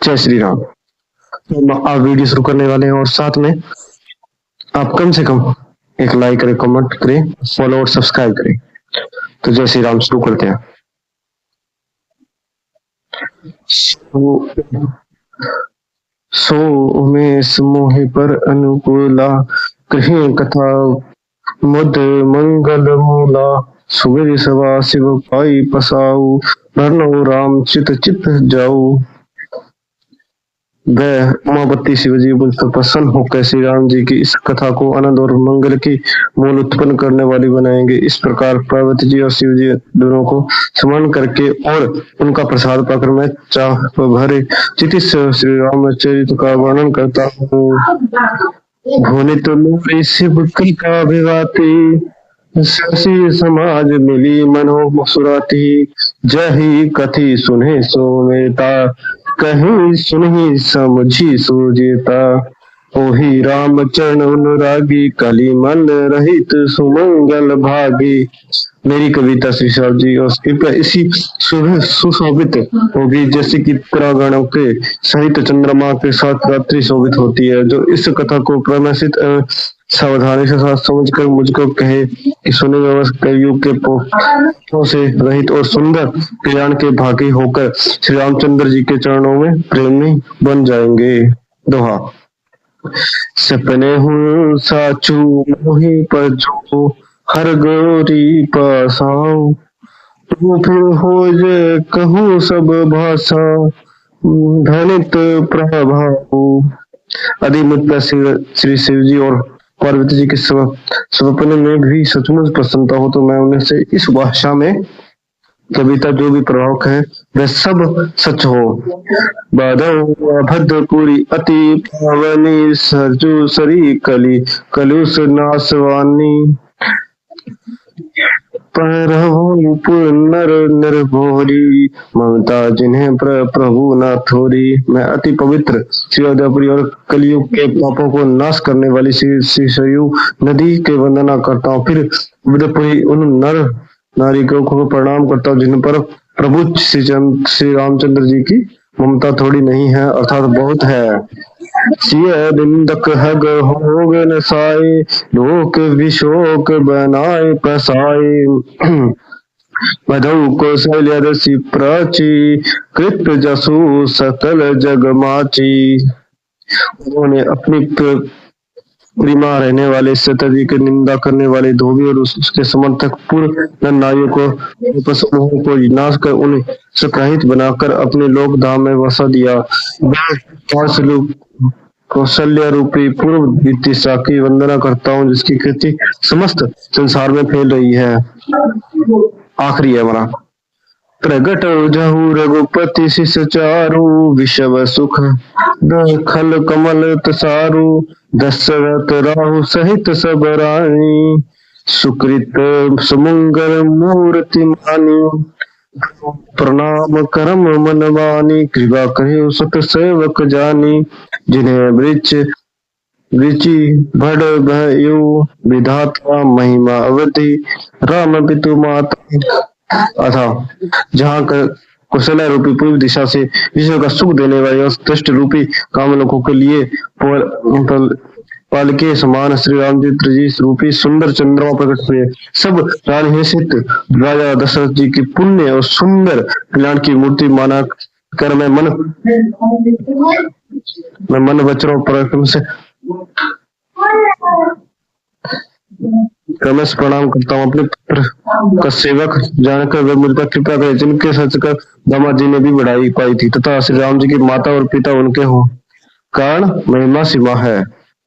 जय श्री राम। तो हम आप वीडियो शुरू करने वाले हैं और साथ में आप कम से कम एक लाइक करें, कमेंट करें, फॉलो और सब्सक्राइब करें। तो जय श्री राम, शुरू करते हैं। सो में समोहे पर अनुकूला कहीं कथा मुद मंगल मूला सुबह सवा शिव पाई पसाऊ भरनो राम चित चित जाऊ। वह उमापति शिवजी मुझ पर प्रसन्न होकर श्री राम जी की इस कथा को आनंद और मंगल की मूल उत्पन्न करने वाली बनाएंगे। इस प्रकार पार्वती जी और शिव जी दोनों को स्मरण करके और उनका प्रसाद पाकर मैं चाह भरे चित श्री रामचरित का वर्णन करता हूँ। होने तो मेरे शिव कृपा विवाती शशि समाज मिली मनो सुराती जही कथी सुने सोमेता कहीं सुनही समझी सोजेता ओही राम चरण अनुरागी कलिमल रहित सुमंगल भागी। मेरी कविता श्री साहब जी और कृपया इसी सुशोभित होगी जैसे कि तारागणों के सहित चंद्रमा के साथ रात्रि शोभित होती है। जो इस कथा को प्रमाणित सावधानी से साथ समझकर मुझको कहे कि सुने कलयुग के पोषों से रहित और सुंदर कल्याण के भागी होकर श्री रामचंद्र जी के चरणों में प्रेमी बन जाएंगे। दोहा। सपने हूँ साचू मोही पर जो हर गौरी पासाओ तू फिर हो जे कहूँ सब भाषा धनित प्रभाव। आदि मुद्दा श्री शिव जी और पार्वती जी के सपने में भी सचमुच प्रसन्नता हो तो मैं उन्हें से इस भाषा में कविता जो भी प्रभाव है वह सब सच हो। भद्रपुरी अति पावनी सरजू सरी कली कलुष नासवानी नर निर्भोरी ममता जिन्हें प्रभु न थोरी। मैं अति पवित्र श्री अयोध्यापुरी और कलयुग के पापों को नाश करने वाली श्री सरयू नदी के वंदना करता हूँ। फिर अयोध्यापुरी उन नर नारिकों को प्रणाम करता हूँ जिन पर प्रभु श्री रामचंद्र जी की ममता थोड़ी नहीं है अर्थात बहुत है। निंदक हग होग नसाए लोक विशोक बनाए पसाए मधु कौशल्य रसी प्राची कृत जसु सकल जगमाची। उन्होंने अपनी प्रिमा रहने वाले सता जी की निंदा करने वाले धोबी और उसके समर्थक पूर्व नारियों को नाश कर उन्हें सुग्रहित बनाकर अपने लोक धाम में बसा दिया। कौशल्य रूपी पूर्व दिशा की वंदना करता हूँ जिसकी कृति समस्त संसार में फैल रही है। आखिरी है हमारा। प्रगट जहु रघुपति शिष चारु विषव सुख खल कमल तसारु दशरथ राहु सहित सब रानी सुकृत सुमंगल मूर्ति मानी प्रणाम करम मनवानी कृपा करे सत सेवक जानी जिन्हें वृचि भड़ भयो विधाता महिमा अवधि राम पितु माता। अथा जहाँ कौशल्या रूपी पूर्व दिशा से विश्व का सुख देने वाले और दुष्ट रूपी कामलोकों के लिए पाल के समान श्री रामचंद्र जी रूपी सुंदर चंद्रमा प्रकट हुए। सब राजहंसित राजा दशरथ जी की पुण्य और सुंदर कल्याण की मूर्ति माना कर मैं मन वचनों पराक्रम से क्रमश प्रणाम करता हूँ। अपने पुत्र का सेवक जानकर वह मुझ पर कृपा करे जिनके सच कर दामाद जी ने भी बढ़ाई पाई थी तथा श्री राम जी की माता और पिता उनके हो कारण महिमा सीमा है।